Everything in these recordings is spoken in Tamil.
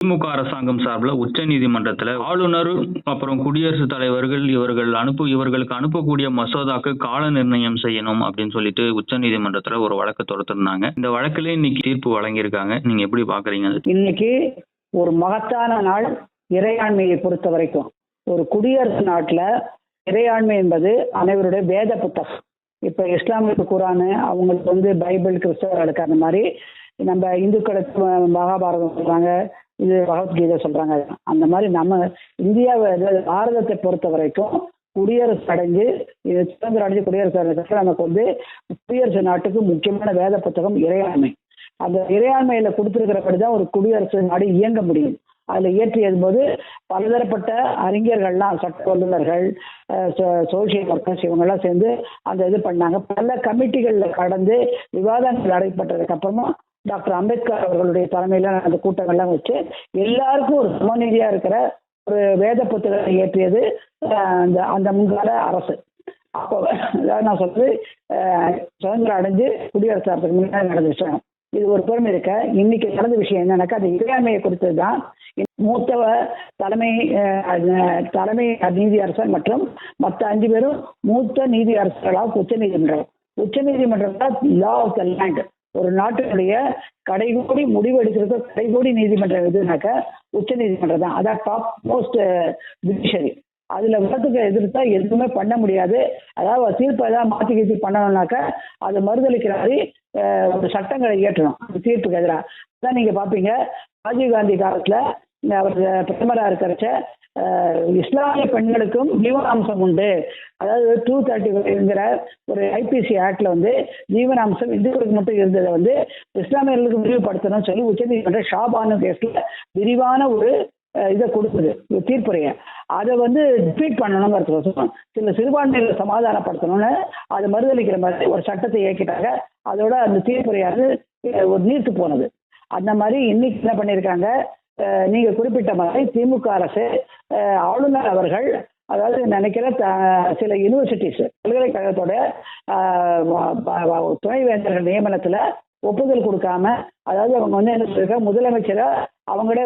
திமுக அரசாங்கம் சார்பில் உச்ச நீதிமன்றத்துல ஆளுநர் அப்புறம் குடியரசுத் தலைவர்கள் இவர்களுக்கு அனுப்பக்கூடிய மசோதாக்கு கால நிர்ணயம் செய்யணும் அப்படின்னு சொல்லிட்டு உச்ச நீதிமன்றத்துல ஒரு வழக்கு தொடுத்திருந்தாங்க. இந்த வழக்குல இன்னைக்கு தீர்ப்பு வழங்கியிருக்காங்க. நீங்க எப்படி பாக்குறீங்க? இன்னைக்கு ஒரு மகத்தான நாள். இறையாண்மையை பொறுத்த வரைக்கும் ஒரு குடியரசு நாட்டுல இறையாண்மை என்பது அனைவருடைய வேத புத்தகம். இப்ப இஸ்லாமிக்கு குரானு, அவங்களுக்கு பைபிள், கிறிஸ்தவர்களுக்கு அந்த மாதிரி, நம்ம இந்துக்களுக்கு மகாபாரதம் சொல்றாங்க, இது பகவத்கீதை சொல்றாங்க. அந்த மாதிரி நம்ம இந்தியாவை பாரதத்தை பொறுத்த வரைக்கும் குடியரசு அடைஞ்சு சுதந்திரம் அடைஞ்சு குடியரசு அடைஞ்ச நமக்கு குடியரசு நாட்டுக்கு முக்கியமான வேத புத்தகம் இறையாண்மை. அந்த இறையாண்மையில கொடுத்துருக்கிறபடிதான் ஒரு குடியரசு நாடு இயங்க முடியும். அதில் இயற்றியது போது பலதரப்பட்ட அறிஞர்கள்லாம், சட்ட வல்லுநர்கள், சோசியல் ஒர்க்கர்ஸ், இவங்கெல்லாம் சேர்ந்து அந்த இது பண்ணாங்க. பல கமிட்டிகளில் கடந்து விவாதங்கள் நடைபெற்றதுக்கு அப்புறமா டாக்டர் அம்பேத்கர் அவர்களுடைய தலைமையில அந்த கூட்டங்கள்லாம் வச்சு எல்லாருக்கும் ஒரு சமநீதியா இருக்கிற ஒரு வேத புத்தகத்தை இயற்றியது அந்த முன்கால அரசு. அப்போ நான் சொல்றது சுதந்திரம் அடைஞ்சு குடியரசு அரசுக்கு முன்னாடி நடந்த விஷயம். இது ஒரு பெருமை இருக்க. இன்னைக்கு நடந்த விஷயம் என்னன்னாக்கா, அது இறையாண்மையை குறித்தது தான். மூத்த தலைமை நீதி அரசர் மற்றும் மற்ற 5 பேரும் மூத்த நீதி அரசர்களாக உச்ச நீதிமன்றம் தான் லா ஆஃப் த லேண்ட். ஒரு நாட்டினுடைய கடைகோடி முடிவு எடுக்கிறது கடைகோடி நீதிமன்றம் எதுனாக்கா உச்ச நீதிமன்றம் தான். அதான் டாப் மோஸ்ட் ஜுடிஷியரி. அதுல விளக்கத்துக்கு எதிர்த்தா எதுவுமே பண்ண முடியாது. அதாவது தீர்ப்பை ஏதாவது மாற்றி கீர்த்தி பண்ணணும்னாக்கா அது மறுதளிக்கிற மாதிரி ஒரு சட்டங்களை இயற்றணும் அந்த தீர்ப்புக்கு எதிராக. அதான் நீங்க பாப்பீங்க, ராஜீவ்காந்தி காலத்துல அவர் பிரதமராக இருக்கிறச்ச இஸ்லாமிய பெண்களுக்கும் ஜீவனாம்சம் உண்டு, அதாவது 235ங்கிற ஒரு ஐபிசி ஆக்ட்ல ஜீவனாம்சம் இந்துக்களுக்கு மட்டும் இருந்ததை இஸ்லாமியர்களுக்கு விரிவுபடுத்தணும்னு சொல்லி உச்சநீதிமன்ற ஷாபானு கேஸ்ல விரிவான ஒரு இதை கொடுக்குது, தீர்ப்புரைய. அதை டிஃபீட் பண்ணணுங்கிறது சில சிறுபான்மைகளை சமாதானப்படுத்தணும்னு அதை மறுதளிக்கிற மாதிரி ஒரு சட்டத்தை இயக்கிட்டாங்க. அதோட அந்த தீர்ப்புரையாது ஒரு நீர்த்து போனது. அந்த மாதிரி இன்னைக்கு என்ன பண்ணியிருக்காங்க, நீங்க குறிப்பிட்ட மாதிரி திமுக அரசு ஆளுநர் அவர்கள், அதாவது நினைக்கிற சில யூனிவர்சிட்டிஸ் பல்கலைக்கழகத்தோட துணைவேந்தர்கள் நியமனத்துல ஒப்புதல் கொடுக்காம, அதாவது அவங்க என்ன சொல்லிருக்க, முதலமைச்சரை அவங்களே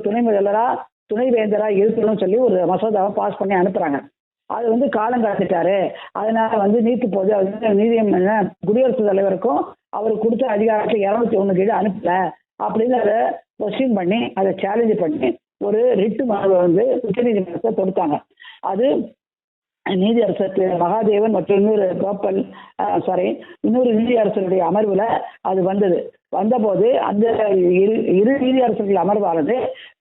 துணை முதல்வரா துணைவேந்தரா இருக்கணும்னு சொல்லி ஒரு மசோதாவை பாஸ் பண்ணி அனுப்புறாங்க. அது காலம் கடத்திட்டாரு, அதனால நீத்து போகுது. அது குடியரசுத் தலைவருக்கும் அவருக்கு கொடுத்த அதிகாரத்தை 201 கீழே அனுப்பல அப்படின்னு அதை கொஸ்டின் பண்ணி அதை சேலஞ்சு பண்ணி ஒரு ரிட்டு மனுவை உச்சநீதிமன்றத்தை தொடுத்தாங்க. அது நீதியரசர் மகாதேவன் மற்றும் இன்னொரு நீதியரசருடைய அமர்வுல அது வந்தபோது அந்த இரு நீதியரசர்கள் அமர்வானது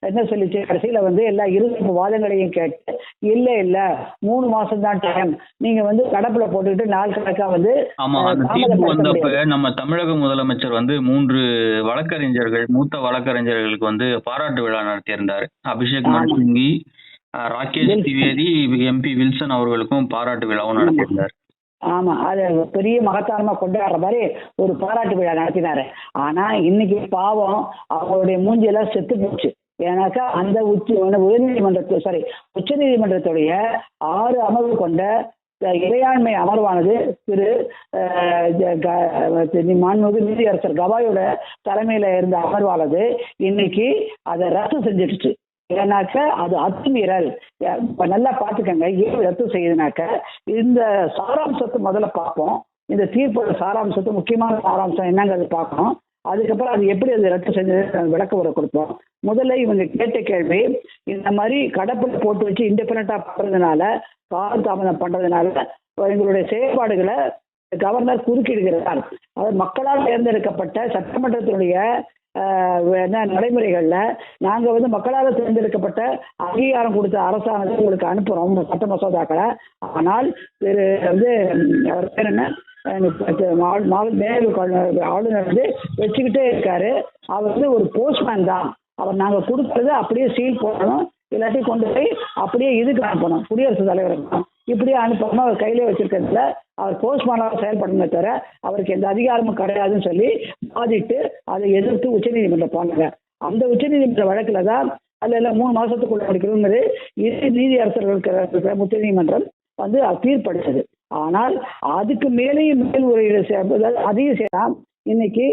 என்ன சொல்லிச்சு, கடைசியில எல்லா இரு வாதங்களையும் கேட்டு இல்ல 3 மாசம் தான் டைம், நீங்க கடப்புல போட்டுக்கிட்டு நாள் கணக்கா நம்ம தமிழக முதலமைச்சர் 3 வழக்கறிஞர்கள், மூத்த வழக்கறிஞர்களுக்கு பாராட்டு விழா நடத்தியிருந்தாரு. அபிஷேக் மனு சிங்வி, ராகேஷ் திவேதி, எம்பி வில்சன் அவர்களுக்கும் பாராட்டு விழாவும் நடத்தியிருந்தார். ஆமா, அது பெரிய மகத்தானமா கொண்டாடுற மாதிரி ஒரு பாராட்டு விழா நடத்தினாரு. ஆனா இன்னைக்கு பாவம் அவங்களுடைய மூஞ்சியெல்லாம் செத்து போச்சு. ஏன்னாக்கா அந்த உச்ச நீதிமன்றத்துடைய 6 அமர்வு கொண்ட இறையாண்மை அமர்வானது மாண்புமிகு நீதியரசர் கவாயோட தலைமையில இருந்த அமர்வானது இன்னைக்கு அதை ரத்து செஞ்சிடுச்சு. ஏன்னாக்க அது அத்துமீறல். நல்லா பார்த்துக்கங்க, ஏன் ரத்து செய்யுதுனாக்க இந்த சாராம்சத்தை முதல்ல பார்ப்போம். இந்த தீர்ப்போட சாராம்சத்தை, முக்கியமான சாராம்சம் என்னங்கிறது பார்க்கணும். அதுக்கப்புறம் அது எப்படி அது ரத்து செஞ்சது விளக்க உரை கொடுப்போம். முதல்ல இவங்க கேட்ட கேள்வி, இந்த மாதிரி கடப்புல போட்டு வச்சு இண்டிபெண்டா பண்றதுனால, கால தாமதம் பண்றதுனால எங்களுடைய செயல்பாடுகளை கவர்னர் குறுக்கிடுகிறார். அது மக்களால் தேர்ந்தெடுக்கப்பட்ட சட்டமன்றத்தினுடைய நடைமுறைகள்ல நாங்க மக்களால் தேர்ந்தெடுக்கப்பட்ட அங்கீகாரம் கொடுத்த அரசானது உங்களுக்கு அனுப்புறோம் சட்ட மசோதாக்களை. ஆனால் அவர் பேர் என்ன, ஆளுநர் வச்சுக்கிட்டே இருக்காரு. அவர் ஒரு போஸ்ட்மேன் தான். அவர் நாங்க கொடுக்கறது அப்படியே சீல் போடணும், இல்லாட்டி கொண்டு போய் அப்படியே இதுக்கு அனுப்பணும், குடியரசுத் தலைவருக்கு. இப்படியே அனுப்பாம அவர் கையிலே வச்சிருக்கிறதுல அவர் போஸ்ட்மேனாக செயல்படணுமே தவிர அவருக்கு எந்த அதிகாரமும் கிடையாதுன்னு சொல்லி வாதிட்டு அதை எதிர்த்து உச்சநீதிமன்றம் போனாங்க. அந்த உச்சநீதிமன்ற வழக்குல தான் அதுல 3 மாசத்துக்குள்ள முடிக்கணுங்கிறது இரு நீதி அரசர்களுக்கு உச்ச நீதிமன்றம் தீர்ப்பளித்தது. ஆனால் அதுக்கு மேலேயும் மேல்முறையீடு அதையும் செய்யலாம். இன்னைக்கு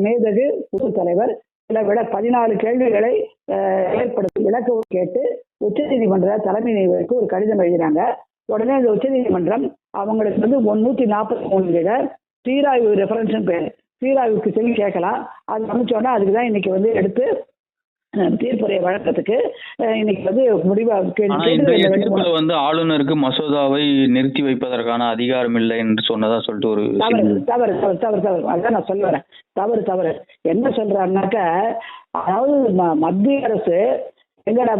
மேதகு குழு தலைவர் சில 14 கேள்விகளை ஏற்படுத்தி விளக்க கேட்டு உச்சநீதிமன்ற தலைமை நீதிபதிக்கு ஒரு கடிதம் எழுதினாங்க. உடனே இந்த உச்சநீதிமன்றம் அவங்களுக்கு 143 சீராய்வு ரெஃபரன்ஸ் பேர் சீராய்வுக்கு சொல்லி கேட்கலாம். அது அமைச்சோன்னா அதுக்கு தான் இன்னைக்கு எடுத்து தீர்ப்புரையை வழக்கத்துக்கு இன்னைக்கு முடிவா ஆளுநருக்கு மசோதாவை நிறுத்தி வைப்பதற்கான அதிகாரம் இல்லை என்று சொன்னதா சொல்லிட்டு ஒரு தவறு அதான் நான் சொல்ல வரேன். தவறு என்ன சொல்றாருனாக்க, அதாவது மத்திய அரசு எங்கடா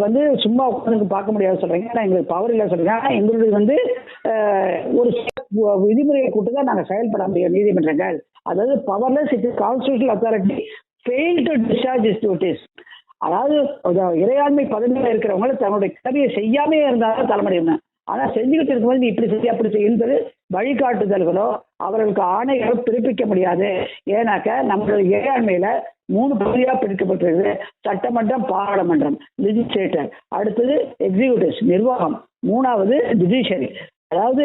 சும்மா உட்காந்து பார்க்க முடியாது சொல்றீங்க, எங்களுக்கு பவர் இல்லை சொல்றீங்க. ஆனா எங்களுக்கு ஒரு விதிமுறையை கூட்டு தான் நாங்கள் செயல்பட முடியும் நீதிமன்றங்கள். அதாவது powerless it is constitutional authority fail to discharge is duties. அதாவது இறையாண்மை பதவியில் இருக்கிறவங்க தன்னுடைய கடமையை செய்யாமே இருந்தாலும் தலைமுறையும். ஆனா செஞ்சுக்கிட்டு இருக்கும்போது நீ இப்படி செய்ய அப்படி செய்யுன்றது வழிகாட்டுதல்களோ அவர்களுக்கு ஆணைகளோ பிறப்பிக்க முடியாது. ஏன்னாக்க நம்மளுடைய இறையாண்மையில 3 பகுதியா பிரிக்கப்பட்டிருக்கு. சட்டமன்றம், பாராளுமன்றம், லெஜிஸ்லேட்டர், அடுத்தது எக்ஸிக்யூட்டிவ் நிர்வாகம், 3வது ஜுடிஷியரி. அதாவது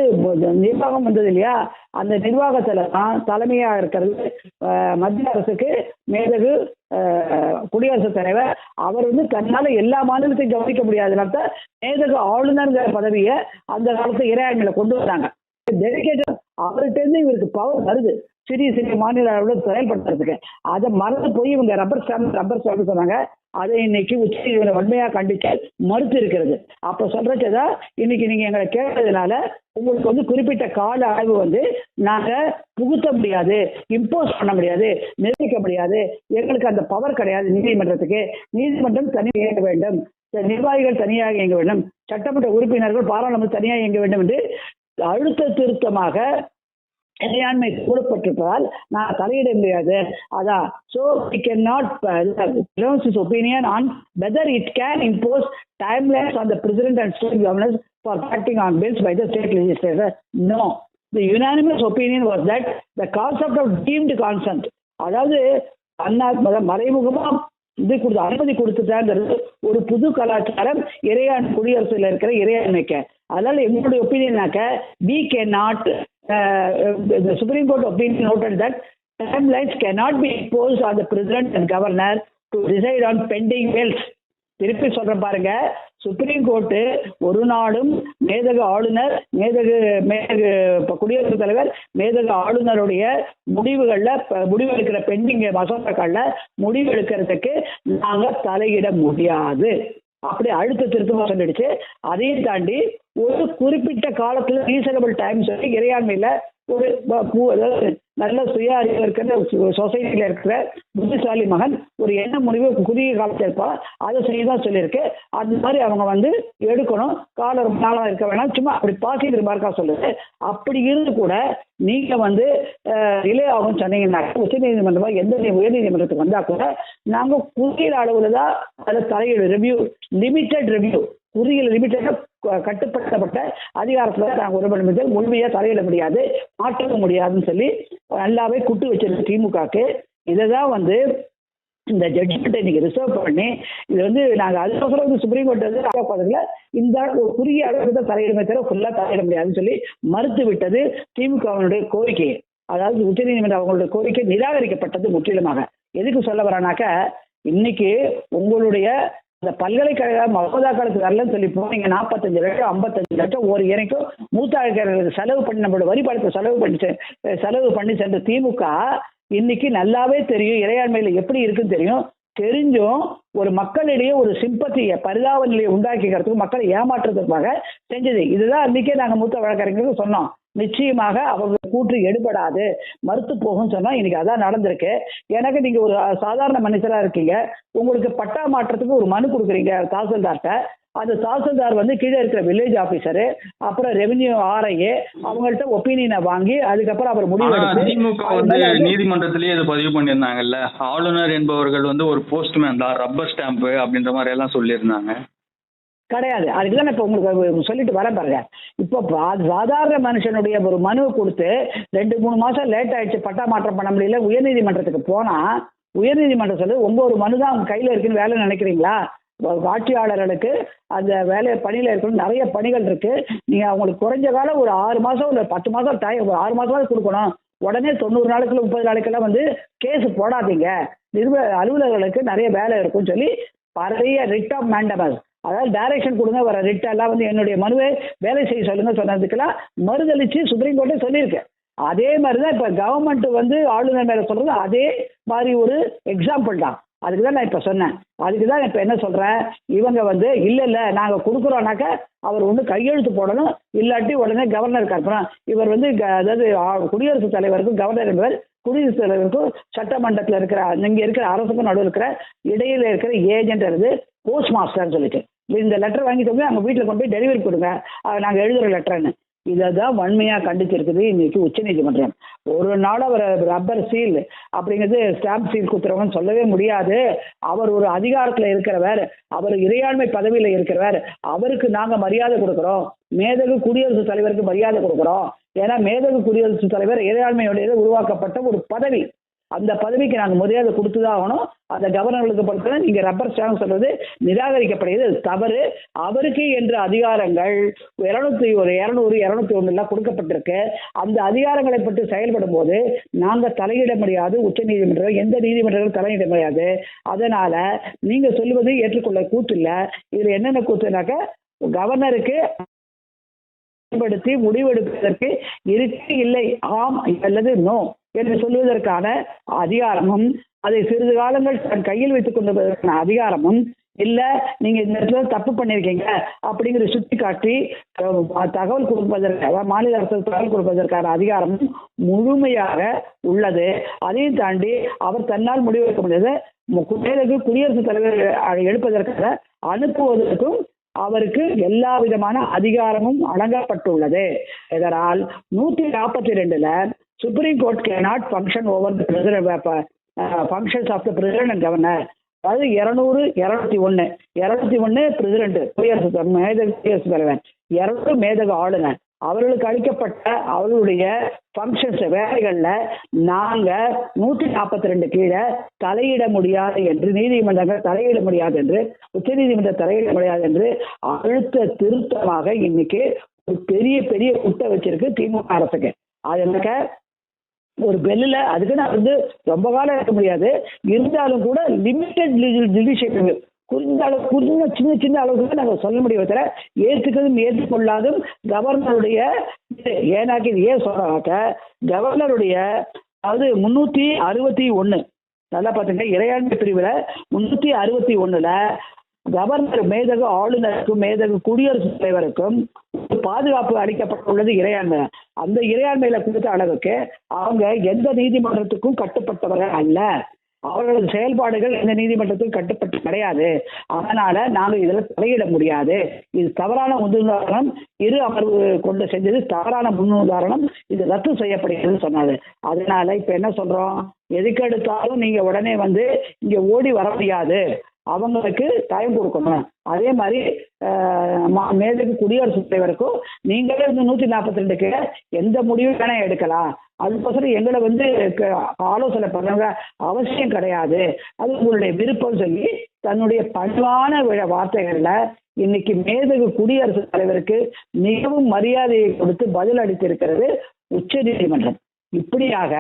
நிர்வாகம் வந்தது இல்லையா, அந்த நிர்வாகத்துல தான் தலைமையா இருக்கிறது மத்திய அரசுக்கு மேதகு குடியரசுத் தலைவர். அவர் தன்னால எல்லா மாநிலத்தையும் கவனிக்க முடியாதுனால மேதகு ஆளுநர்கிற பதவியை அந்த காலத்துல இறையாண்மையில கொண்டு வந்தாங்க. டெலிகேட்டர் அவர்கிட்ட இருந்து இவருக்கு பவர் வருது சிறிய மாநில அளவில் செயல்படுத்துறதுக்கு. அதை மறந்து போய் இவங்க ரப்பர் ஸ்டாம்ப் சொன்னாங்க. அதை இன்னைக்கு உச்சநீதிமன்றம் வன்மையாக கண்டிக்க மறுத்து இருக்கிறது. அப்ப சொல்றதுதான் இன்னைக்கு நீங்க எங்களை கேட்டதுனால உங்களுக்கு குறிப்பிட்ட கால அளவு நாங்க புகுத்த முடியாது, இம்போஸ் பண்ண முடியாது, நிர்ணயிக்க முடியாது, எங்களுக்கு அந்த பவர் கிடையாது. நீதிமன்றத்துக்கு நீதிமன்றம் தனியாக இயங்க வேண்டும், நிர்வாகிகள் தனியாக இயங்க வேண்டும், சட்டமன்ற உறுப்பினர்கள் பாராளுமன்றம் தனியாக இயங்க வேண்டும் என்று அழுத்த திருத்தமாக இறையாண்மை கூறப்பட்டிருப்பதால் நான் தலையிட முடியாது. அதான் so we cannot pronounce his opinion on whether it can impose timelines on the president and state governors for acting on bills by the state legislature. No, the unanimous opinion was that the concept of deemed consent, அதாவது மறைமுகமா அனுமதி கொடுத்துட்டாங்கிறது ஒரு புது கலாச்சாரம் குடியரசுல இருக்கிற இறையாண்மைக்கு. அதனால எங்களுடைய ஒப்பீனியனாக்க we cannot the Supreme Court opinion noted that timelines cannot be imposed on the President and Governor to decide on pending bills. திருப்பி சொல்றேன் பாருங்க, சுப்ரீம் கோர்ட்டு ஒரு நாளும் மேதகு ஆளுநர் மேதகு குடியரசுத் தலைவர் மேதகு ஆளுநருடைய முடிவெடுக்கிற பெண்டிங் மசோதாக்கள்ல முடிவு எடுக்கிறதுக்கு நாங்க தலையிட முடியாது அப்படி அழுத்த திருத்தமா சொல்லிடுச்சு. அதையும் தாண்டி ஒரு குறிப்பிட்ட காலத்துல ரீசனபிள் டைம் சொல்லி இறையாண்மையில ஒரு நல்ல சுய அறிவு இருக்கிற சொசைட்டில இருக்கிற புத்திசாலி மகன் ஒரு என்ன முடிவு குறுகிய காலத்தில் இருப்பா அதை செய்யதான் சொல்லியிருக்கு. அந்த மாதிரி அவங்க எடுக்கணும், காலம் ரொம்ப நாளாக இருக்க வேணாம், சும்மா அப்படி பாசிட்டிவ் ரிமார்க்கா சொல்லுது. அப்படி இருந்து கூட நீங்க ரிலே ஆகும் சொன்னீங்கன்னா உச்ச நீதிமன்றம் எந்த உயர் நீதிமன்றத்துக்கு வந்தா கூட நாங்க குறுகிய அளவுல தான் அதை தலையீடு ரிவ்யூ லிமிட்டட் ரிவ்யூ குறுகிய லிமிட்டடா கட்டுப்படுத்தப்பட்ட அதிகாரத்துல நாங்கள் ஒரு முழுமையா தலையிட முடியாது, மாற்றவும் முடியாதுன்னு சொல்லி நல்லாவே குட்டு வச்சிருக்கு திமுகக்கு. இதைதான் இந்த ஜட்ஜ்மெண்ட் இன்னைக்கு ரிசர்வ் பண்ணி இது நாங்கள் அதுக்கப்புறம் சுப்ரீம் கோர்ட் இந்த குறுகிய அளவுக்கு தான் தலையிடுமே தவிர ஃபுல்லா தலையிட முடியாதுன்னு சொல்லி மறுத்து விட்டது திமுகவினுடைய கோரிக்கை. அதாவது உச்சநீதிமன்றம் அவங்களுடைய கோரிக்கை நிராகரிக்கப்பட்டது முற்றிலுமாக. எதுக்கு சொல்ல வரானாக்க, இன்னைக்கு உங்களுடைய இந்த பல்கலைக்கழக மசோதாக்களுக்கு வரலன்னு சொல்லி போனீங்க 45 லட்சம் 55 லட்சம் ஒரு இணைக்கும் மூத்தாளர்களுக்கு செலவு பண்ணி நம்மளோட வரி பணத்தை செலவு பண்ணி சென்ற திமுக இன்னைக்கு நல்லாவே தெரியும் இறையாண்மையில எப்படி இருக்குன்னு தெரிஞ்சும் ஒரு மக்களிடையே ஒரு சிம்பத்தியை பரிதாப நிலையை உண்டாக்கிக்கிறதுக்கு மக்களை ஏமாற்றுறதுக்காக செஞ்சது. இதுதான் அன்னைக்கே நாங்கள் மூத்த வழக்கறிஞர்களுக்கு சொன்னோம், நிச்சயமாக அவங்க கூற்று எடுபடாது, மறுத்து போகும் சொன்னா இன்னைக்கு அதான் நடந்திருக்கு. எனக்கு நீங்க ஒரு சாதாரண மனுஷரா இருக்கீங்க, உங்களுக்கு பட்டா மாற்றத்துக்கு ஒரு மனு கொடுக்குறீங்க தாசில்தார்கிட்ட. அந்த தாசில்தார் கீழே இருக்கிற வில்லேஜ் ஆபீசரு அப்புறம் ரெவென்யூ ஆர்ஐஏ அவங்கள்ட்ட ஒப்பீனியனை வாங்கி அதுக்கப்புறம் அவர் முடிவு நீதிமன்றத்திலேயே இதை பதிவு பண்ணியிருந்தாங்கல்ல, ஆளுநர் என்பவர்கள் ஒரு போஸ்ட்மேன் தான், ரப்பர் ஸ்டாம்ப் அப்படின்ற மாதிரி எல்லாம் சொல்லியிருந்தாங்க. கிடையாது. அதுக்குதான் இப்ப உங்களுக்கு சொல்லிட்டு வர பாருங்க. இப்போ சாதாரண மனுஷனுடைய ஒரு மனுவை கொடுத்து 2-3 மாசம் லேட் ஆயிடுச்சு, பட்டா மாற்றம் பண்ண முடியல, உயர்நீதிமன்றத்துக்கு போனா உயர்நீதிமன்றம் சொல்லு 9 மனு தான் அவங்க கையில இருக்குன்னு வேலை நினைக்கிறீங்களா? ஆட்சியாளர்களுக்கு அந்த வேலை பணியில இருக்கணும், நிறைய பணிகள் இருக்கு. நீங்க அவங்களுக்கு குறைஞ்ச காலம் ஒரு 6 மாசம் இல்லை 10 மாசம் டைம், ஒரு 6 மாசம் கொடுக்கணும். உடனே 90 நாளுக்குள்ள 30 நாளைக்கெல்லாம் கேஸ் போடாதீங்க. அலுவலர்களுக்கு நிறைய வேலை இருக்கும்னு சொல்லி பழைய ரிட் ஆஃப் மேண்டமஸ், அதாவது டைரக்ஷன் கொடுங்க, வர ரிட் எல்லாம் வந்து என்னுடைய மனுவை வேலை செய்ய சொல்லுங்க சொன்னதுக்கெல்லாம் மறுதளிச்சு சுப்ரீம் கோர்ட்டே சொல்லியிருக்கு. அதே மாதிரி தான் இப்போ கவர்மெண்ட் வந்து ஆளுநர் மேலே சொல்றது அதே மாதிரி ஒரு எக்ஸாம்பிள் தான். அதுக்கு தான் நான் இப்போ சொன்னேன். அதுக்கு தான் இப்போ என்ன சொல்கிறேன், இவங்க வந்து இல்லை நாங்கள் கொடுக்குறோன்னாக்க அவர் ஒன்று கையெழுத்து போடணும், இல்லாட்டி உடனே கவர்னருக்கு அனுப்பணும். இவர் வந்து அதாவது குடியரசுத் தலைவருக்கும் கவர்னர் என்பவர் குடியரசுத் தலைவருக்கும் சட்டமன்றத்தில் இருக்கிற இங்கே இருக்கிற அரசுக்கும் நடுவில் இருக்கிற இடையில இருக்கிற ஏஜென்ட் இருந்து போஸ்ட் மாஸ்டர்னு சொல்லிட்டு இந்த லெட்டர் வாங்கிட்டு போய் அவங்க வீட்டில் கொண்டு போய் டெலிவரி கொடுங்க, நாங்கள் எழுதுகிற லெட்டர்னு. இதை தான் வன்மையாக கண்டிச்சிருக்குது இன்னைக்கு உச்சநீதிமன்றம். ஒரு நாள் அவர் ரப்பர் சீல் அப்படிங்கிறது ஸ்டாம்ப் சீல் குத்துறவங்கன்னு சொல்லவே முடியாது. அவர் ஒரு அதிகாரத்தில் இருக்கிறவர், அவர் இறையாண்மை பதவியில் இருக்கிறவர், அவருக்கு நாங்கள் மரியாதை கொடுக்குறோம். மேதகு குடியரசுத் தலைவருக்கு மரியாதை கொடுக்குறோம். ஏன்னா மேதகு குடியரசுத் தலைவர் இறையாண்மையுடைய உருவாக்கப்பட்ட ஒரு பதவி. அந்த பதவிக்கு நாங்கள் மரியாதை கொடுத்து தான் ஆகணும். அந்த கவர்னர்களுக்கு பொறுத்தவரை நீங்கள் ரப்பர் ஸ்டாம்ப் சொல்றது நிராகரிக்கப்படுகிறது, தவறு. அவருக்கு என்ற அதிகாரங்கள் 201 கொடுக்கப்பட்டிருக்கு. அந்த அதிகாரங்களை பற்றி செயல்படும் போது நாங்கள் தலையிட முடியாது. உச்சநீதிமன்றம் எந்த நீதிமன்றங்களும் தலையிட முடியாது. அதனால நீங்க சொல்லுவது ஏற்றுக்கொள்ள கூத்து இல்லை. இதுல என்னென்ன கூத்துனாக்க கவர்னருக்கு பயன்படுத்தி முடிவெடுப்பதற்கு இருக்கு இல்லை, ஆம் அல்லது நோ என்று சொல்வதற்கான அதிகாரமும், அதை சிறிது காலங்கள் தன் கையில் வைத்துக் கொண்டிருப்பதற்கான அதிகாரமும், இல்ல நீங்க இந்த இடத்துல தப்பு பண்ணிருக்கீங்க அப்படிங்கிற சுட்டி காட்டி தகவல் கொடுப்பதற்கு மாநில அரசு தகவல் கொடுப்பதற்கான அதிகாரமும் முழுமையாக உள்ளது. அதையும் தாண்டி அவர் தன்னால் முடிவெடுக்க முடியாது. குடியரசுத் தலைவர் எடுப்பதற்காக அனுப்புவதற்கும் அவருக்கு எல்லா விதமான அதிகாரமும் வழங்கப்பட்டுள்ளது. இதனால் 142 supreme court cannot function over functions of the president and governor. அதாவது 201 பிரசிடென்ட் குடியரசுத் தலைவர், 200 மேதகு ஆளுநர், அவர்களுக்கு அளிக்கப்பட்ட அவர்களுடைய ஃபங்க்ஷன்ஸ் வேலைகள்ல நாங்க 142 கீழே தலையிட முடியாது என்று, நீதிமன்றங்கள் தலையிட முடியாது என்று, உச்ச நீதிமன்றம் தலையிட முடியாது என்று அழுத்த திருத்தமாக இன்னைக்கு ஒரு பெரிய பெரிய குட்டை வச்சிருக்கு திமுக அரசுக்கு. அது என்னக்க ஒரு பெல்லில் அதுக்கு நான் வந்து ரொம்ப காலம் இருக்க முடியாது, இருந்தாலும் கூட லிமிட்டட் ஜுடிஷியல் குறிஞ்ச சின்ன அளவுக்கு நாங்கள் சொல்ல முடியும். தவிர ஏற்றுக்கிறதும் ஏற்றுக்கொள்ளாதும் கவர்னருடைய ஏன்னாக்கி இது ஏன் சொல்றாக்க கவர்னருடைய அதாவது 361 நல்லா பார்த்துங்க, இறையாண்மை பிரிவில் 361 கவர்னர் மேதகு ஆளுநருக்கும் மேதகு குடியரசுத் தலைவருக்கும் பாதுகாப்பு அளிக்கப்பட்டுள்ளது இறையாண்மை. அந்த இறையாண்மையில கொடுத்த அளவுக்கு அவங்க எந்த நீதிமன்றத்துக்கும் கட்டுப்பட்டவர்கள் அல்ல. அவர்களது செயல்பாடுகள் எந்த நீதிமன்றத்துக்கும் கட்டுப்பட்டு கிடையாது. அதனால நாங்கள் இதில் தலையிட முடியாது. இது தவறான முன்னுதாரணம், இரு அமர்வு கொண்டு செஞ்சது தவறான முன்னுதாரணம், இது ரத்து செய்யப்படுகிறது சொன்னாரு. அதனால இப்ப என்ன சொல்றோம், எதுக்கெடுத்தாலும் நீங்க உடனே வந்து இங்க ஓடி வர முடியாது, அவங்களுக்கு டைம் கொடுக்கணும். அதே மாதிரி மேதகு குடியரசுத் தலைவருக்கும் நீங்களே 142 எந்த முடிவும் வேணா எடுக்கலாம், அதுக்கோசரம் எங்களை வந்து ஆலோசனை பண்ணுங்க அவசியம் கிடையாது, அது உங்களுடைய விருப்பம் சொல்லி தன்னுடைய பண்பான வார்த்தைகள்ல இன்னைக்கு மேதகு குடியரசுத் தலைவருக்கு மிகவும் மரியாதையை கொடுத்து பதில் அளித்திருக்கிறது உச்ச நீதிமன்றம். இப்படியாக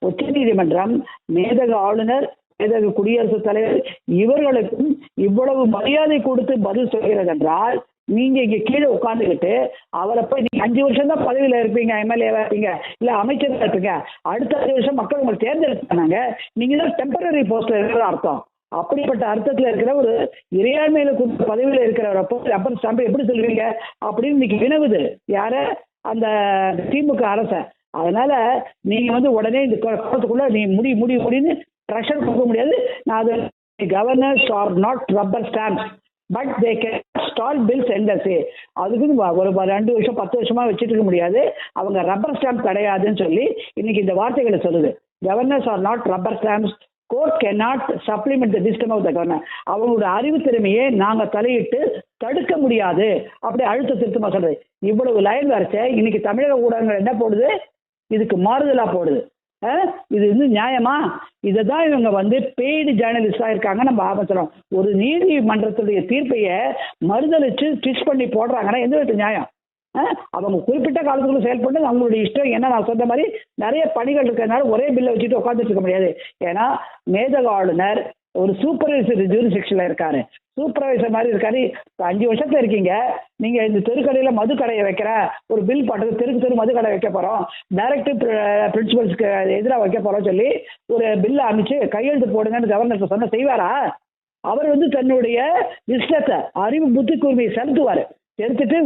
உச்ச நீதிமன்றம் மேதகு ஆளுநர் மேதகு குடியரசுத் தலைவர் இவர்களுக்கும் இவ்வளவு மரியாதை கொடுத்து பதில் சொல்கிறது என்றால், நீங்க இங்க கீழே உட்கார்ந்துக்கிட்டு அவரை போய் நீங்க 5 வருஷம் தான் பதவியில இருப்பீங்க, எம்எல்ஏவா இருப்பீங்க, இல்ல அமைச்சராக இருப்பீங்க, அடுத்த 5 வருஷம் மக்கள் உங்களை தேர்ந்தெடுத்தாங்க, நீங்க தான் டெம்பரரி போஸ்ட்ல இருக்கிற அர்த்தம். அப்படிப்பட்ட அர்த்தத்துல இருக்கிற ஒரு இறையாண்மையில பதவியில இருக்கிறவரை போய் ரப்பர் ஸ்டாம்பை எப்படி சொல்லுவீங்க அப்படின்னு இன்னைக்கு வினவுது யார, அந்த திமுக அரச. அதனால நீங்க வந்து உடனே இந்த காலத்துக்குள்ள நீ முடின்னு ப்ரெஷர் கொடுக்க முடியாது. நான் அது governors are not rubber stamps but they can stall bills என்டர்ஸே, அதுக்கு ஒரு 2 வருஷம் 10 வருஷமா வச்சுட்டு இருக்க முடியாது, அவங்க ரப்பர் ஸ்டாம்ப் கிடையாதுன்னு சொல்லி இன்னைக்கு இந்த வார்த்தைகளை சொல்லுது. Governors are not rubber stamps, court can not supplement the wisdom of the governor, அவங்களோட அறிவு திறமையை நாங்க தலையிட்டு தடுக்க முடியாது அப்படி அழுத்த திருத்தமா சொல்றது. இவ்வளவு லைன் வரைச்ச இன்னைக்கு தமிழக ஊடகங்கள் என்ன போடுது, இதுக்கு மாறுதலா போடுது. இது வந்து நியாயமா? இதை தான் இவங்க வந்து பெய்டு ஜேர்னலிஸ்டா இருக்காங்க நம்ம ஆரம்பிச்சிடும். ஒரு நீதிமன்றத்துடைய தீர்ப்பைய மறுதளிச்சு ட்விஸ்ட் பண்ணி போடுறாங்கன்னா எந்த வித நியாயம்? அவங்க குறிப்பிட்ட காலத்துக்குள்ள செயல்பட்டு அவங்களுடைய இஷ்டம். ஏன்னா நான் சொன்ன மாதிரி நிறைய பணிகள் இருக்கிறதுனால ஒரே பில்லை வச்சுட்டு உட்காந்துட்டு இருக்க முடியாது. ஏன்னா மேதக ஆளுநர் ஒரு சூப்பர்வைசர் ஜூரிஸ்டிக்ஷன்ல இருக்காரு, சூப்பர்வைசர் மாதிரி இருக்காரு. 5 வருஷத்துல இருக்கீங்க, நீங்க இந்த தெருக்கடையில மது கடையை வைக்கிற ஒரு பில் போட்டது, தெருக்கு தெரு மது கடை வைக்க போறோம், டைரக்டிவ் பிரின்சிபல்ஸ்க்கு எதிராக வைக்க போறோம் சொல்லி ஒரு பில்லை அமைச்சு கையெழுத்து போடுங்கன்னு கவர்னர் சொன்ன செய்வாரா? அவர் வந்து தன்னுடைய இஷ்டத்தை அறிவு புத்தி கூர்மையை செலுத்துவாரு, செலுத்திட்டு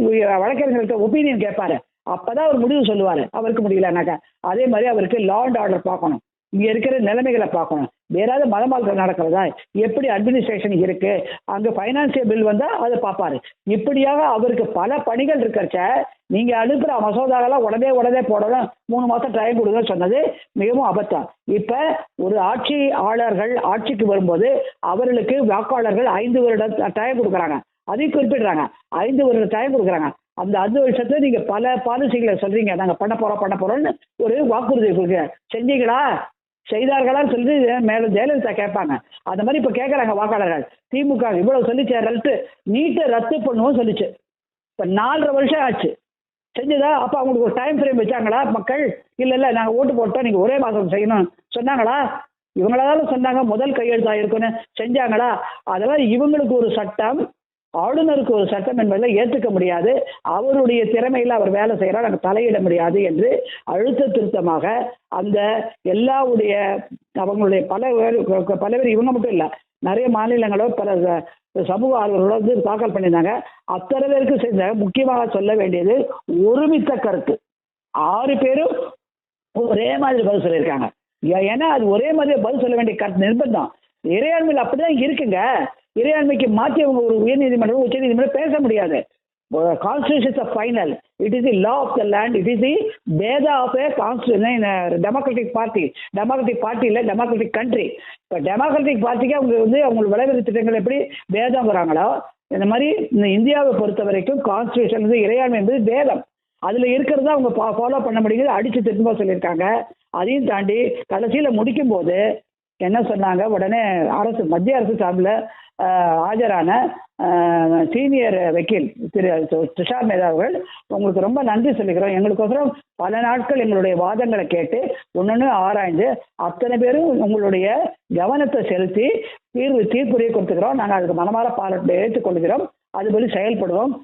வழக்கறிஞர்கள்ட்ட ஒப்பீனியன் கேட்பாரு. அப்பதான் அவர் முடிவு சொல்லுவாரு. அவருக்கு முடியலனாக்கா அதே மாதிரி அவருக்கு லா அண்ட் ஆர்டர் பார்க்கணும், இங்க இருக்கிற நிலைமைகளை பார்க்கணும், வேற ஏதாவது மதமாற்றம் நடக்கிறதா, எப்படி அட்மினிஸ்ட்ரேஷன் இருக்கு, அங்க பைனான்சியல் பில் வந்தா அதை பார்ப்பாரு. இப்படியாக அவருக்கு பல பணிகள் இருக்கிறச்ச நீங்க அனுப்புற மசோதாவெல்லாம் உடனே போடணும், 3 மாசம் டைம் கொடுங்க சொன்னது மிகவும் அபத்தம். இப்ப ஒரு ஆட்சியாளர்கள் ஆட்சிக்கு வரும்போது அவர்களுக்கு வாக்காளர்கள் 5 வருட டைம் கொடுக்குறாங்க, அதையும் குறிப்பிடுறாங்க. 5 வருட டைம் கொடுக்குறாங்க. அந்த 5 வருஷத்துல நீங்க பல பாலிசிகளை சொல்றீங்க, நாங்க பண்ண போறோம்னு ஒரு வாக்குறுதி கொடுக்குறீங்க, செஞ்சீங்களா செய்தார்களான்னு சொல்லி மேல ஜெயலலிதா கேட்பாங்க. அந்த மாதிரி இப்ப கேட்கறாங்க வாக்காளர்கள். திமுக இவ்வளவு சொல்லிச்சு, நீட்டை ரத்து பண்ணுவோம் சொல்லிச்சு, இப்ப 4.5 வருஷம் ஆச்சு, செஞ்சதா? அப்ப அவங்களுக்கு ஒரு டைம் ஃப்ரேம் வச்சாங்களா மக்கள்? இல்ல நாங்க ஓட்டு போட்டோம், நீங்க ஒரே மாதம் செய்யணும் சொன்னாங்களா? இவங்களால சொன்னாங்க முதல் கையெழுத்தா இருக்குன்னு, செஞ்சாங்களா? அதெல்லாம் இவங்களுக்கு ஒரு சட்டம், ஆளுநருக்கு ஒரு சட்டம் என்பதில் ஏற்றுக்க முடியாது. அவருடைய திறமையில் அவர் வேலை செய்யறார், நாங்கள் தலையிட முடியாது என்று அழுத்த திருத்தமாக அந்த எல்லாவுடைய அவங்களுடைய பல பேர் இவங்க மட்டும் இல்லை, நிறைய மாநிலங்களோ பல சமூக ஆர்வலர்களோ வந்து தாக்கல் பண்ணியிருந்தாங்க. அத்தனை பேருக்கு செஞ்ச முக்கியமாக சொல்ல வேண்டியது ஒருமித்த கருத்து. 6 பேரும் ஒரே மாதிரி பதில் சொல்லியிருக்காங்க. ஏன்னா அது ஒரே மாதிரி பதில் சொல்ல வேண்டிய கருத்து நிர்பந்தம். இறையாண்மையில் அப்படிதான் இருக்குங்க. இறையாண்மைக்கு மாற்றி அவங்க ஒரு உயர்நீதிமன்றம் உச்ச நீதிமன்றம் பேச முடியாது. Constitution is final, it is the law of the land, it is the பேதா of a constitution democratic party இல்லை டெமோக்ராட்டிக் கண்ட்ரி. இப்போ டெமோக்ராட்டிக் பார்ட்டிக்கு அவங்க வந்து அவங்களுக்கு விளைவித்த திட்டங்கள் எப்படி பேதங்கிறாங்களோ, இந்த மாதிரி இந்த இந்தியாவை பொறுத்த வரைக்கும் கான்ஸ்டிடியூஷன் வந்து இறையாண்மை என்பது பேதம், அதுல இருக்கிறத அவங்க ஃபாலோ பண்ண முடியுது, அடிச்சு திரும்ப சொல்லியிருக்காங்க. அதையும் தாண்டி கடைசியில முடிக்கும் போது என்ன சொன்னாங்க, உடனே மத்திய அரசு சார்பில் ஆஜரான சீனியர் வக்கீல் திரு துஷார் மேதா அவர்கள், உங்களுக்கு ரொம்ப நன்றி சொல்லிக்கிறோம், எங்களுக்கோசரம் பல நாட்கள் எங்களுடைய வாதங்களை கேட்டு ஒன்னொன்னு ஆராய்ந்து அத்தனை பேரும் உங்களுடைய கவனத்தை செலுத்தி தீர்ப்புரையை கொடுத்துக்கிறோம், நாங்கள் அதுக்கு மனமாற பாராட்டு ஏற்றுக்கொள்கிறோம், அதுபடி செயல்படுவோம்,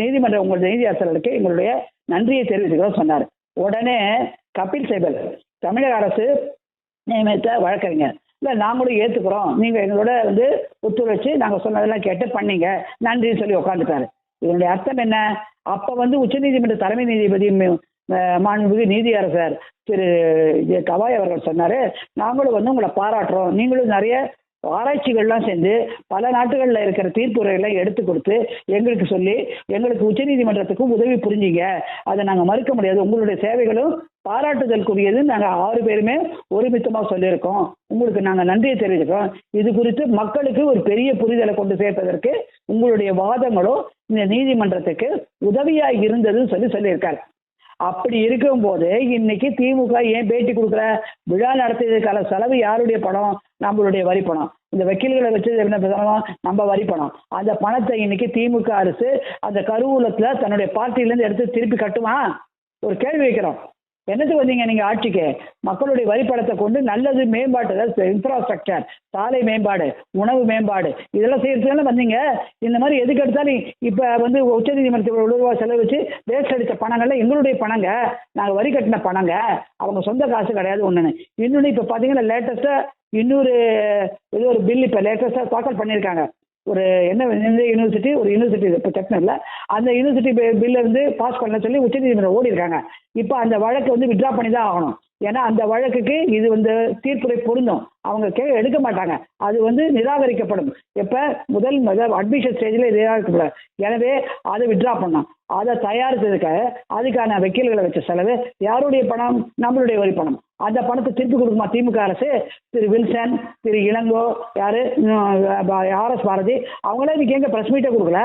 நீதிமன்றம் உங்களுடைய நீதியரசர்களுக்கு எங்களுடைய நன்றியை தெரிவித்துக்கிறோம் சொன்னார். உடனே கபில் சிபல் தமிழக அரசு நியமித்த வழக்கறிஞர், இல்லை நாங்களும் ஏற்றுக்கிறோம், நீங்கள் எங்களோட வந்து ஒத்துழைச்சு நாங்கள் சொன்னதெல்லாம் கேட்டு பண்ணீங்க, நன்றின்னு சொல்லி உட்காந்துட்டாரு. இதனுடைய அர்த்தம் என்ன? அப்போ வந்து உச்சநீதிமன்ற தலைமை நீதிபதி மாண்புமிகு நீதியரசர் திரு கவாய் அவர்கள் சொன்னார், நாங்களும் வந்து உங்களை பாராட்டுறோம், நீங்களும் நிறைய ஆராய்ச்சிகள்லாம் செஞ்சு பல நாட்டுகளில் இருக்கிற தீர்ப்புரைகளை எடுத்து கொடுத்து எங்களுக்கு சொல்லி எங்களுக்கு உச்சநீதிமன்றத்துக்கும் உதவி புரிஞ்சிங்க, அதை நாங்கள் மறுக்க முடியாது, உங்களுடைய சேவைகளும் பாராட்டுதலுக்குரியது, நாங்கள் 6 பேருமே ஒருமித்தமாக சொல்லியிருக்கோம், உங்களுக்கு நாங்கள் நன்றியை தெரிவிக்கிறோம், இது குறித்து மக்களுக்கு ஒரு பெரிய புரிதலை கொண்டு சேர்ப்பதற்கு உங்களுடைய வாதங்களும் இந்த நீதிமன்றத்துக்கு உதவியாக இருந்ததுன்னு சொல்லியிருக்காரு. அப்படி இருக்கும் போது இன்னைக்கு திமுக ஏன் பேட்டி கொடுக்குற, விழா நடத்தியதுக்கான செலவு யாருடைய பணம்? நம்மளுடைய வரி பணம். இந்த வக்கீல்களை வச்சு என்ன பணம்? நம்ம வரி பணம். அந்த பணத்தை இன்னைக்கு திமுக அரசு அந்த கருவூலத்துல தன்னுடைய பார்ட்டியிலேருந்து எடுத்து திருப்பி கட்டுமா? ஒரு கேள்வி வைக்கிறோம். என்னத்துக்கு வந்தீங்க நீங்க ஆட்சிக்கு? மக்களுடைய வரிப்பணத்தை கொண்டு நல்லது மேம்பாட்டு, இன்ஃப்ராஸ்ட்ரக்சர், சாலை மேம்பாடு, உணவு மேம்பாடு இதெல்லாம் செய்யறதுனால வந்தீங்க. இந்த மாதிரி எதுக்கு எடுத்தாலும் இப்ப வந்து உச்சநீதிமன்றத்தில் 1 ரூபா செலவச்சு வேஸ்ட் அடித்த பணங்கள்ல எங்களுடைய பணங்க, நாங்க வரி கட்டின பணங்க, அவங்க சொந்த காசு கிடையாது. இன்னொன்னு இப்ப பாத்தீங்கன்னா லேட்டஸ்டா இன்னொரு ஏதோ ஒரு பில் இப்ப லேட்டஸ்டா தாக்கல் பண்ணியிருக்காங்க. ஒரு என்ன யூனிவர்சிட்டி, ஒரு யூனிவர்சிட்டி இப்போ செக்னர்ல அந்த யூனிவர்சிட்டி பில்ல வந்து பாஸ் பண்ண சொல்லி உச்சநீதிமன்றம் ஓடி இருக்காங்க. இப்போ அந்த வழக்கை வந்து வித்ட்ரா பண்ணி தான் ஆகணும். ஏன்னா அந்த வழக்குக்கு இது வந்து தீர்ப்புரை பொருந்தும், அவங்க எடுக்க மாட்டாங்க, அது வந்து நிராகரிக்கப்படும். எப்ப முதல் அட்மிஷன் ஸ்டேஜ்ல நிராகரிக்கப்படும். எனவே அதை வித்ட்ரா பண்ணோம். அதை தயாரித்ததுக்கு அதுக்கான வக்கீல்களை வச்ச செலவு யாருடைய பணம்? நம்மளுடைய வரி பணம். அந்த பணத்தை திருப்பி கொடுக்குமா திமுக அரசு? திரு வில்சன், திரு இளங்கோ, யாரு RS பாரதி அவங்களே இன்னைக்கு எங்க பிரஸ் மீட்டை கொடுக்கல,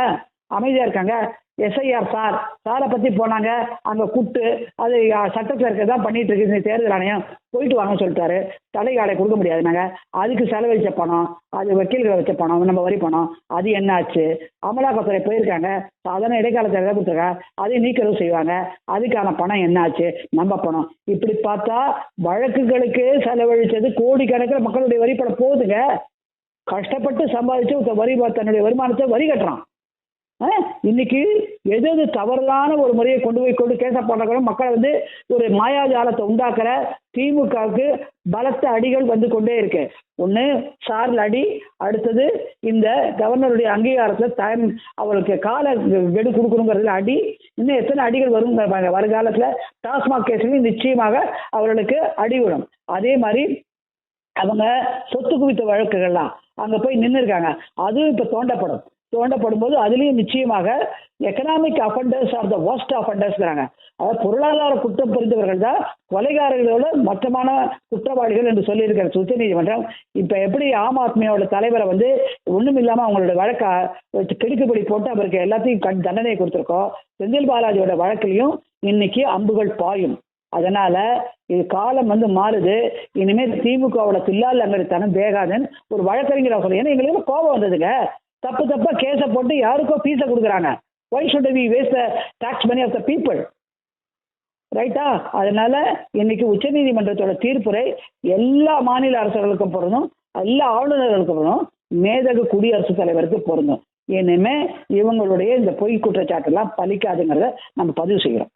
அமைதியா இருக்காங்க. எஸ்ஐஆர் சாரை பத்தி போனாங்க, அங்க கூப்பிட்டு அது சட்டத்தில் இருக்கதான் பண்ணிட்டு இருக்கு இந்த தேர்தல் ஆணையம், போயிட்டு வாங்க சொல்லிட்டாரு. தலைகாலை கொடுக்க முடியாது நாங்க, அதுக்கு செலவழிச்ச பணம், அது வக்கீல்களை வச்ச பணம், நம்ம வரி பணம், அது என்ன ஆச்சு? அமலாக்கத்துறை போயிருக்காங்க, சாதாரண இடைக்கால தேர்தல் கொடுத்துருக்காங்க, அதை நீக்கிறவு செய்வாங்க, அதுக்கான பணம் என்ன ஆச்சு? நம்ம பணம். இப்படி பார்த்தா வழக்குகளுக்கு செலவழிச்சது கோடிக்கணக்கில் மக்களுடைய வரி பணம் போகுதுங்க. கஷ்டப்பட்டு சம்பாதிச்சு வரி தன்னுடைய வருமானத்தை வரி கட்டுறான். இன்னைக்கு எது தவறான ஒரு முறையை கொண்டு கேச போடுற மக்களை ஒரு மாயாஜாலத்தை உண்டாக்குற திமுகவுக்கு பலத்த அடிகள் வந்து கொண்டே இருக்கு. ஒண்ணு சார்ல அடி, அடுத்தது இந்த கவர்னருடைய அங்கீகாரத்துல அவருக்கு கால வெடு கொடுக்கணுங்கிறதுல அடி, இன்னும் எத்தனை அடிகள் வரும் வருங்காலத்துல டாஸ்மாக் கேஸ்லயும் நிச்சயமாக அவர்களுக்கு அடி விடும். அதே மாதிரி அவங்க சொத்து குவித்த வழக்குகள்லாம் அங்க போய் நின்று இருக்காங்க, அதுவும் இப்ப தோண்டப்படும் போது அதுலயும் நிச்சயமாக economic offenders are the worst அஃபண்டர்ஸ்ங்கிறாங்க. அதாவது பொருளாதார குற்றம் புரிந்தவர்கள் தான் கொலைகாரர்களோட மொத்தமான குற்றவாளிகள் என்று சொல்லியிருக்கிற உச்ச நீதிமன்றம் இப்ப எப்படி ஆம் ஆத்மியோட தலைவரை ஒண்ணும் இல்லாம அவங்களோட வழக்க வச்சு கிடுக்குப்படி போட்டு அவருக்கு எல்லாத்தையும் தண்டனை கொடுத்துருக்கோம், செந்தில் பாலாஜியோட வழக்கிலையும் இன்னைக்கு அம்புகள் பாயும். அதனால இது காலம் மாறுது. இனிமேல் திமுகவோட தில்லால் அங்கடித்தனம் வேகாதுன்னு ஒரு வழக்கறிஞர் சொல்ல. ஏன்னா எங்களுக்கு கோபம் வந்ததுங்க, தப்பா கேஸை போட்டு யாருக்கோ பீஸை கொடுக்குறாங்க. Why should we waste the tax money of the people? ரைட்டா? அதனால இன்னைக்கு உச்சநீதிமன்றத்தோட தீர்ப்புரை எல்லா மாநில அரசுகளுக்கும் பொருந்தும், எல்லா ஆளுநர்களுக்கும் பொருந்தும், மேதகு குடியரசுத் தலைவருக்கு பொருந்தும். இனிமே இவங்களுடைய இந்த பொய் குற்றச்சாட்டு எல்லாம் பலிக்காதுங்கிறத நம்ம பதிவு செய்கிறோம்.